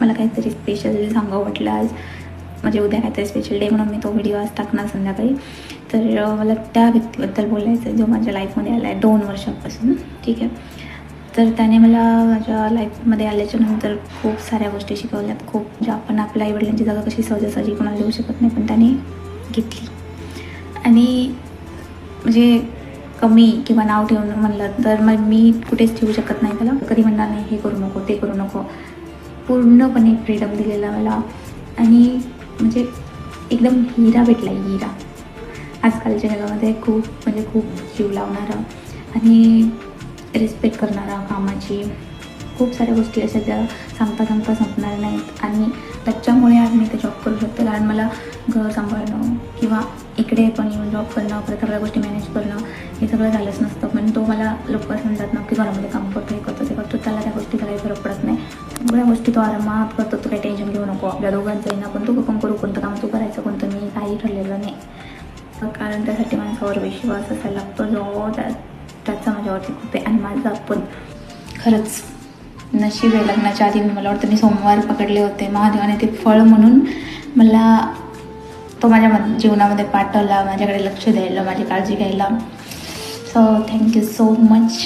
मला काहीतरी स्पेशल सांगावं वाटलं आज, म्हणजे उद्या काहीतरी स्पेशल डे म्हणून मी तो व्हिडिओ आज टाकणार संध्याकाळी. तर मला त्या व्यक्तीबद्दल बोलायचं आहे जो माझ्या लाईफमध्ये आला आहे 2 वर्षांपासून. ठीक आहे. तर त्याने मला माझ्या लाईफमध्ये आल्याच्यानंतर खूप साऱ्या गोष्टी शिकवल्यात. खूप म्हणजे आपण आपल्या आईवडिलांची जागा कशी सहजासहजी कोणाला देऊ शकत नाही, पण त्याने घेतली. आणि म्हणजे कमी किंवा नाव ठेवून म्हणलं तर मग मी कुठेच ठेवू शकत नाही त्याला. कधी म्हणणार नाही हे करू नको ते करू नको, पूर्णपणे फ्रीडम दिलेला मला. आणि म्हणजे एकदम हिरा भेटला, हिरा. आजकालच्या जगामध्ये खूप जीव लावणारा आणि रिस्पेक्ट करणारा कामाची. खूप साऱ्या गोष्टी अशा ज्या सांगता संपणार नाहीत. आणि त्याच्यामुळे आज मी ते जॉब करू शकते, कारण मला घर सांभाळणं किंवा इकडे पण येऊन जॉब करणं, परत सगळ्या गोष्टी मॅनेज करणं हे सगळं झालंच नसतं. पण तो मला लोक समजत ना की घरामध्ये काम करतो, हे करतो ते करतो, त्याला त्या गोष्टीचा काही फरक पडत नाही. सगळ्या गोष्टी तो आरामात करतो. तू काही टेन्शन घेऊ नको, आपल्या दोघांचंही ना. पण तू पण करू, कोणतं काम तू करायचं, कोणतं मी काही ठरलेलं नाही. कारण त्यासाठी माणसावर विश्वास असायला लागतो जो त्याचा माझ्यावरती खूप आहे. आणि माझा पण खरंच नशीब आहे. लग्नाच्या आधी मला वाटतं मी सोमवार पकडले होते. महादेवाने ते फळ म्हणून मला तो माझ्या जीवनामध्ये पाठवला, माझ्याकडे लक्ष द्यायला, माझी काळजी घ्यायला. So thank you so much.